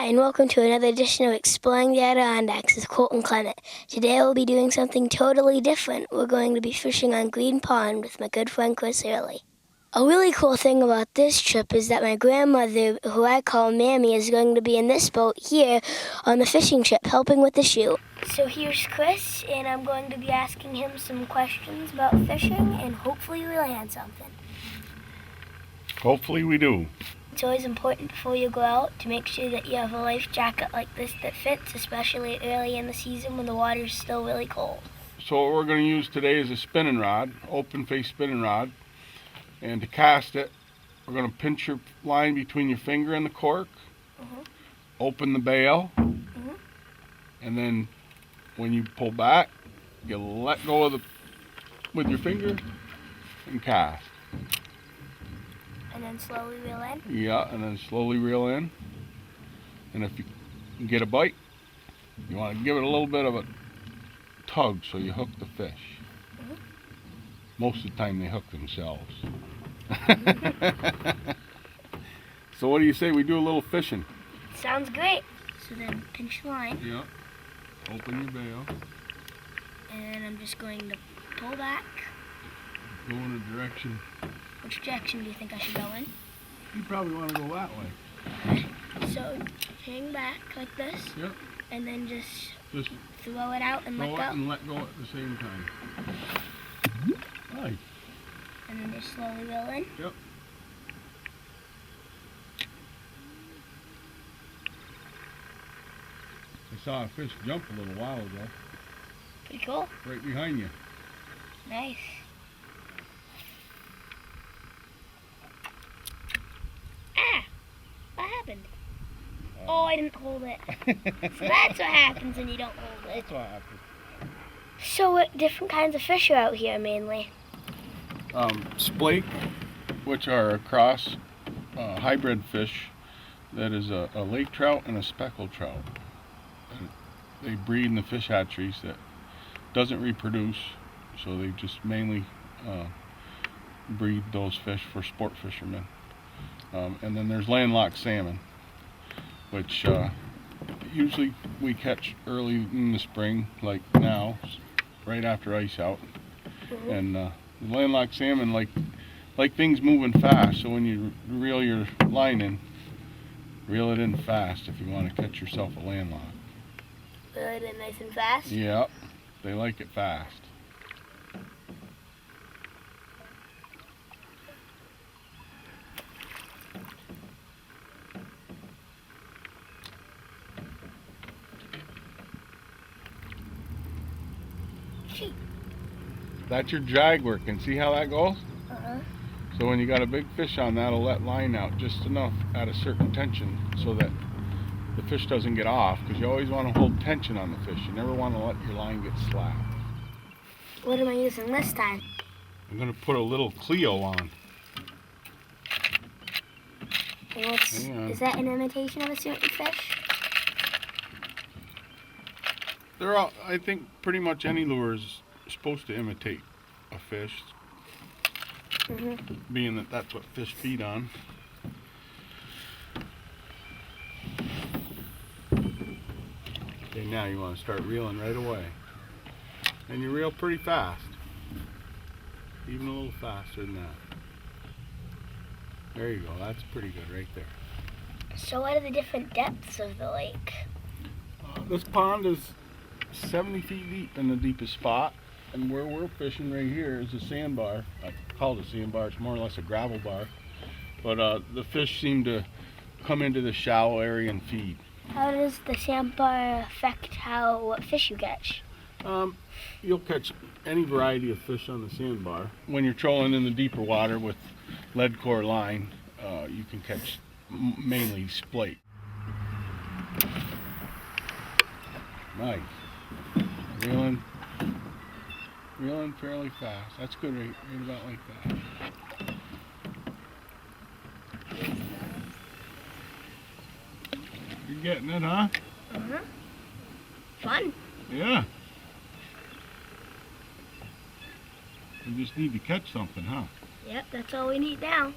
Hi, and welcome to another edition of Exploring the Adirondacks with Colton Clement. Today we'll be doing something totally different. We're going to be fishing on Green Pond with my good friend Chris Early. A really cool thing about this trip is that my grandmother, who I call Mammy, is going to be in this boat here on the fishing trip, helping with the chute. So here's Chris, and I'm going to be asking him some questions about fishing, and hopefully we land something. Hopefully we do. It's always important before you go out to make sure that you have a life jacket like this that fits, especially early in the season when the water's still really cold. So what we're going to use today is a spinning rod, open face spinning rod. And to cast it, we're going to pinch your line between your finger and the cork, open the bail, and then when you pull back, you let go of with your finger and cast. And then slowly reel in? Yeah, and then slowly reel in. And if you get a bite, you want to give it a little bit of a tug so you hook the fish. Most of the time they hook themselves. So what do you say we do a little fishing? Sounds great. So then pinch the line. Yeah. Open your bail. And I'm just going to pull back. Go in a direction. Which direction do you think I should go in? You probably want to go that way. Okay. So hang back like this. Yep. And then just throw it out and let go. And let go at the same time. Nice. And then just slowly reel in. Yep. I saw a fish jump a little while ago. Pretty cool. Right behind you. Nice. Ah! What happened? Oh, I didn't hold it. So that's what happens when you don't hold it. That's what happens. So what different kinds of fish are out here mainly? Splake, which are a cross hybrid fish that is a lake trout and a speckled trout. And they breed in the fish hatcheries that doesn't reproduce, so they just mainly breed those fish for sport fishermen. And then there's landlocked salmon, which usually we catch early in the spring, like now, right after ice out. And landlocked salmon like things moving fast, so when you reel your line in, reel it in fast if you want to catch yourself a landlock. Good and nice and fast? Yep, they like it fast. That's your drag working. See how that goes? So when you got a big fish on, that'll let line out just enough at a certain tension so that the fish doesn't get off, because you always want to hold tension on the fish. You never want to let your line get slack. What am I using this time? I'm going to put a little Cleo on. Is that an imitation of a certain fish? They're all, I think pretty much any lure is supposed to imitate a fish, being that that's what fish feed on. Okay, now you want to start reeling right away, and you reel pretty fast, even a little faster than that. There you go, that's pretty good right there. So what are the different depths of the lake? This pond is 70 feet deep in the deepest spot. And where we're fishing right here is a sandbar. I call it a sandbar, it's more or less a gravel bar. But the fish seem to come into the shallow area and feed. How does the sandbar affect what fish you catch? You'll catch any variety of fish on the sandbar. When you're trolling in the deeper water with lead core line, you can catch mainly splake. Nice. Reeling fairly fast. That's good, right about like that. You're getting it, huh? Fun. Yeah. We just need to catch something, huh? Yep, that's all we need now.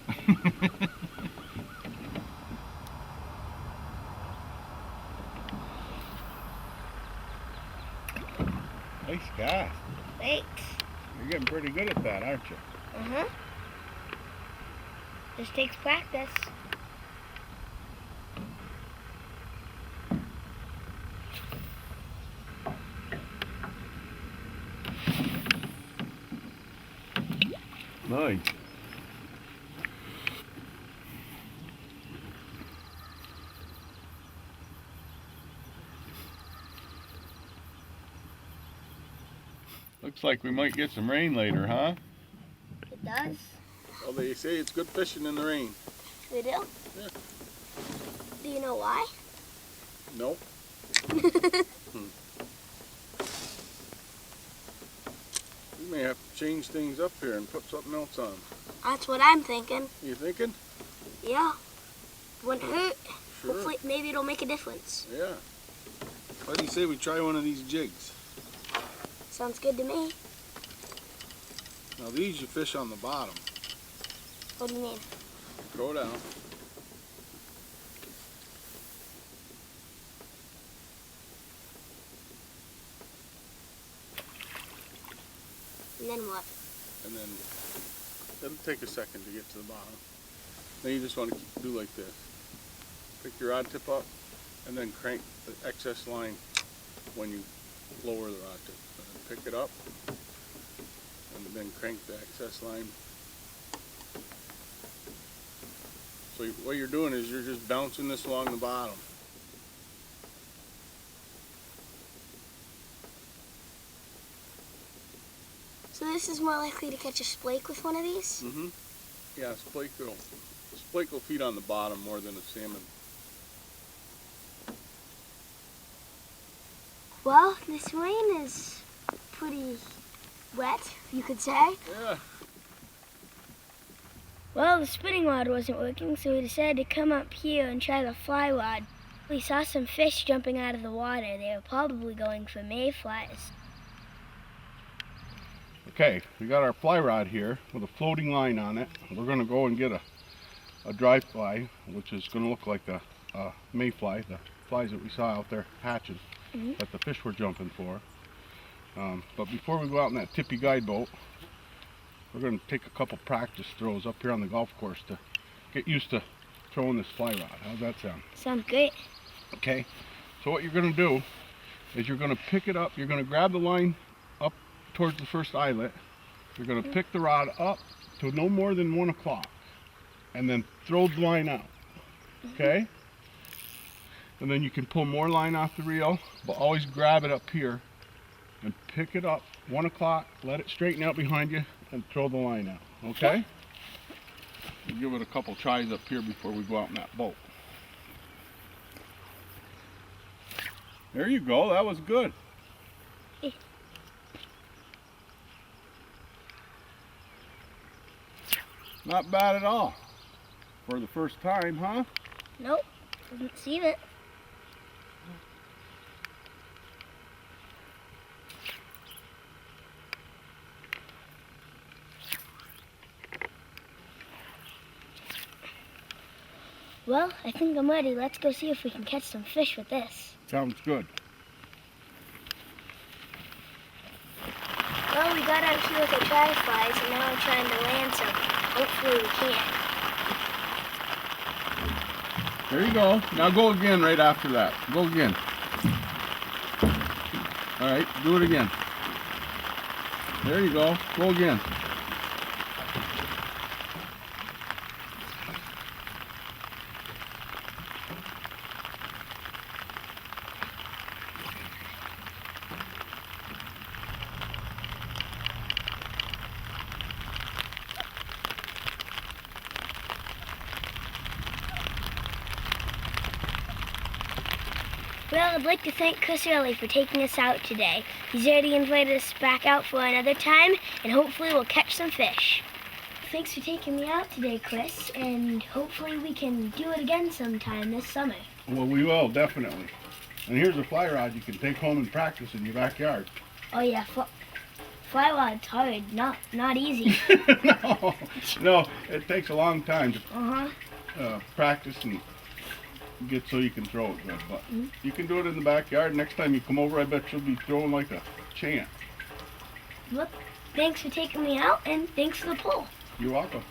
Nice cast. Thanks. You're getting pretty good at that, aren't you? Uh-huh. Just takes practice. Nice. Looks like we might get some rain later, huh? It does. Well, they say it's good fishing in the rain. We do? Yeah. Do you know why? Nope. We may have to change things up here and put something else on. That's what I'm thinking. You thinking? Yeah. Wouldn't hurt. Sure. Hopefully, maybe it'll make a difference. Yeah. What do you say we try one of these jigs? Sounds good to me. Now these you fish on the bottom. What do you mean? Go down. And then what? And then it'll take a second to get to the bottom. Then you just want to do like this. Pick your rod tip up and then crank the excess line when you lower the rod tip. And then pick it up and then crank the excess line. So what you're doing is you're just bouncing this along the bottom. So this is more likely to catch a splake with one of these? Mm-hmm. Yeah, splake will feed on the bottom more than a salmon. Well, this rain is pretty wet, you could say. Yeah. Well, the spinning rod wasn't working, so we decided to come up here and try the fly rod. We saw some fish jumping out of the water. They were probably going for mayflies. Okay, we got our fly rod here with a floating line on it. We're going to go and get a dry fly, which is going to look like a mayfly, the flies that we saw out there hatching that the fish were jumping for. But before we go out in that tippy guide boat, we're going to take a couple practice throws up here on the golf course to get used to throwing this fly rod. How's that sound? Sounds great. Okay, so what you're going to do is you're going to pick it up, you're going to grab the line up towards the first eyelet, you're going to pick the rod up to no more than 1 o'clock and then throw the line out, okay? And then you can pull more line off the reel, but always grab it up here and pick it up 1 o'clock, let it straighten out behind you and throw the line out, okay? We'll give it a couple tries up here before we go out in that boat. There you go, that was good. Not bad at all. For the first time, huh? Nope, haven't seen it. Well, I think I'm ready. Let's go see if we can catch some fish with this. Sounds good. Well, we got out here with our dry flies, and now we're trying to land some. Hopefully we can. There you go. Now go again right after that. Go again. All right, do it again. There you go. Go again. Well, I'd like to thank Chris Early for taking us out today. He's already invited us back out for another time, and hopefully we'll catch some fish. Thanks for taking me out today, Chris, and hopefully we can do it again sometime this summer. Well, we will, definitely. And here's a fly rod you can take home and practice in your backyard. Oh yeah, fly rod's hard, not easy. No, it takes a long time to Uh-huh. practice and get so you can throw it good. But you can do it in the backyard. Next time you come over, I bet you'll be throwing like a champ. Well, thanks for taking me out, and thanks for the pull. You're welcome.